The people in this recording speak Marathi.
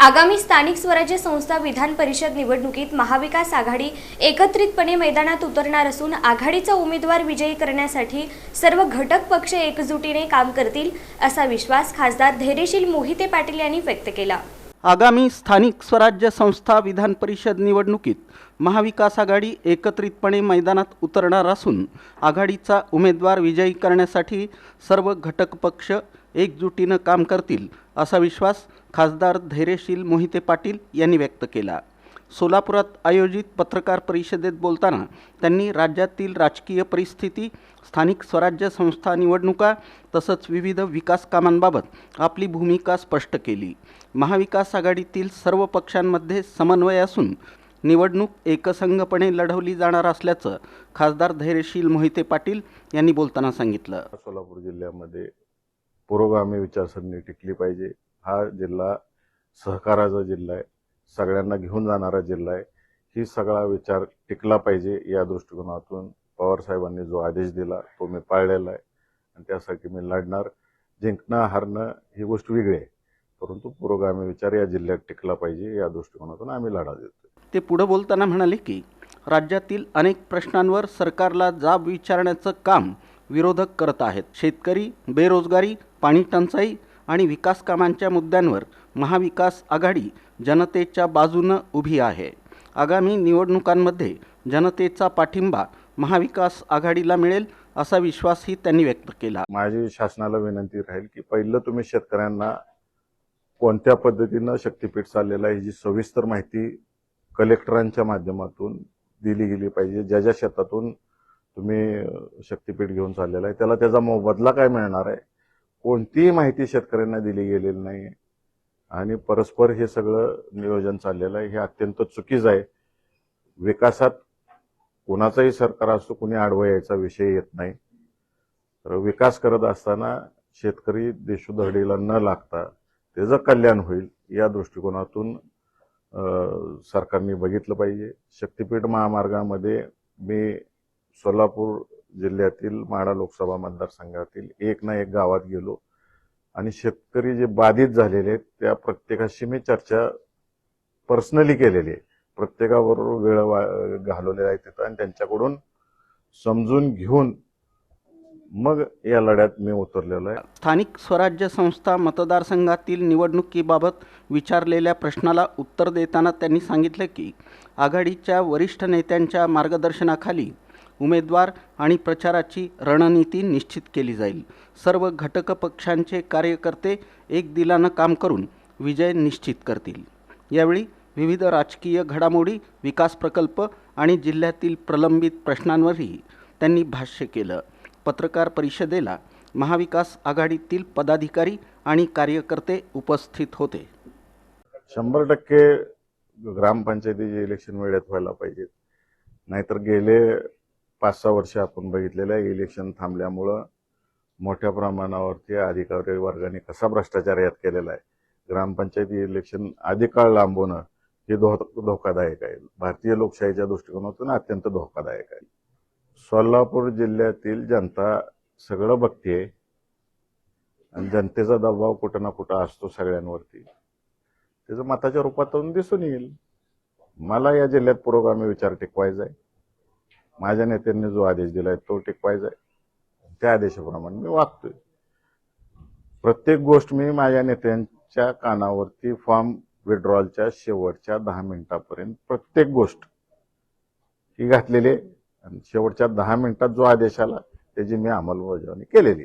आगामी स्थानिक स्वराज्य संस्था विधान परिषद निवडणुकीत महाविकास आघाडी एकत्रितपणे मैदानात उतरणार असून आघाडीचा उमेदवार विजयी करण्यासाठी सर्व घटक पक्ष एकजुटीने काम करतील असा विश्वास खासदार धैर्यशील मोहिते पाटील यांनी व्यक्त केला। आगामी स्थानिक स्वराज्य संस्था विधान परिषद निवडणुकीत महाविकास आघाडी एकत्रितपणे मैदानात उतरणार असून आघाडीचा उमेदवार विजयी करण्यासाठी सर्व घटक पक्ष एकजुटीनं काम करतील असा विश्वास खासदार धैर्यशील मोहिते पाटील यांनी व्यक्त केला। सोलापुरात आयोजित पत्रकार परिषदेत बोलताना त्यांनी राज्यातील राजकीय परिस्थिती, स्थानिक स्वराज्य संस्था निवडणुका तसंच विविध विकास कामांबाबत आपली भूमिका स्पष्ट केली। महाविकास आघाडीतील सर्व पक्षांमध्ये समन्वय असून निवडणूक एकसंघपणे लढवली जाणार असल्याचं खासदार धैर्यशील मोहिते पाटील यांनी बोलताना सांगितलं। सोलापूर जिल्ह्यामध्ये पुरोगामी विचारसरणी टिकली पाहिजे। हा जिल्हा सहकाराचा जिल्हा आहे, सगळ्यांना घेऊन जाणारा जिल्हा आहे। ही सगळा विचार टिकला पाहिजे या दृष्टिकोनातून पवार साहेबांनी जो आदेश दिला तो मी पाळलेला आहे आणि त्यासाठी मी लढणार। जिंकणं हारणं ही गोष्ट वेगळी आहे, परंतु पुरोगामी विचार या जिल्ह्यात टिकला पाहिजे या दृष्टिकोनातून आम्ही लढा देतो। ते पुढे बोलताना म्हणाले की राज्यातील अनेक प्रश्नांवर सरकारला जाब विचारण्याचं काम विरोधक करत आहेत। शेतकरी, बेरोजगारी, पाणी टंचाई आणि विकास कामांच्या मुद्द्यांवर महाविकास आघाडी जनतेच्या बाजूने उभी आहे। आगामी निवडणुकांमध्ये जनतेचा पाठिंबा महाविकास आघाडीला मिळेल असा विश्वासही त्यांनी व्यक्त केला। माझी शासनाला विनंती राहील की पहिलं तुम्ही शेतकऱ्यांना कोणत्या पद्धतीने शक्तीपीठ चाललेलं आहे याची सविस्तर माहिती कलेक्टरांच्या माध्यमातून दिली गेली पाहिजे। ज्या ज्या शेतातून तुम्ही शक्तीपीठ घेऊन चाललेला आहे त्याला त्याचा मोबदला काय मिळणार आहे, कोणतीही माहिती शेतकऱ्यांना दिली गेलेली नाही आणि परस्पर हे सगळं नियोजन चाललेलं आहे। हे अत्यंत चुकीचं आहे। विकासात कोणाचाही सरकार असतो, कोणी आडवं यायचा विषय येत नाही। तर विकास करत असताना शेतकरी देशोधडीला न लागता त्याचं कल्याण होईल या दृष्टिकोनातून सरकारने बघितलं पाहिजे। शक्तीपीठ महामार्गामध्ये मी सोलापूर जिल्ह्यातील माढा लोकसभा मतदारसंघातील एक ना एक गावात गेलो आणि शेतकरी जे बाधित झालेले आहेत त्या प्रत्येकाशी मी चर्चा पर्सनली केलेली आहे। प्रत्येकाबरोबर वेळ घालवलेला आहे तिथं आणि त्यांच्याकडून समजून घेऊन मग या लढ्यात मी उतरलेलो आहे। स्थानिक स्वराज्य संस्था मतदारसंघातील निवडणुकीबाबत विचारलेल्या प्रश्नाला उत्तर देताना त्यांनी सांगितलं की आघाडीच्या वरिष्ठ नेत्यांच्या मार्गदर्शनाखाली उमेदवार आणि प्रचाराची रणनीती निश्चित केली जाईल। सर्व घटक पक्षांचे कार्यकर्ते एक दिलानं काम करून विजय निश्चित करतील। यावेळी विविध राजकीय घडामोडी, विकास प्रकल्प आणि जिल्ह्यातील प्रलंबित प्रश्नांवरही त्यांनी भाष्य केलं। पत्रकार परिषदेला महाविकास आघाडीतील पदाधिकारी आणि कार्यकर्ते उपस्थित होते। 100% ग्रामपंचायतीचे इलेक्शन वेळेत व्हायला पाहिजेत, नाहीतर गेले 5-6 वर्ष आपण बघितलेलं आहे इलेक्शन थांबल्यामुळं मोठ्या प्रमाणावरती अधिकारी वर्गाने कसा भ्रष्टाचार यात केलेला आहे। ग्रामपंचायती इलेक्शन अधिक काळ लांबवणं हे धोकादायक आहे, भारतीय लोकशाहीच्या दृष्टिकोनातून अत्यंत धोकादायक आहे। सोलापूर जिल्ह्यातील जनता सगळं बघते आणि जनतेचा दबाव कुठं ना कुठं असतो सगळ्यांवरती, त्याचं मताच्या रूपातून दिसून येईल। मला या जिल्ह्यात पुरोगामी विचार टिकवायचा आहे, माझ्या नेत्यांनी जो आदेश दिलाय तो टिकवायचा आहे, त्या आदेशाप्रमाणे मी वागतोय। प्रत्येक गोष्ट मी माझ्या नेत्यांच्या कानावरती फॉर्म विड्रॉलच्या शेवटच्या 10 मिनिटापर्यंत प्रत्येक गोष्ट ही घातलेली आहे आणि शेवटच्या 10 मिनिटात जो आदेश आला त्याची मी अंमलबजावणी केलेली आहे।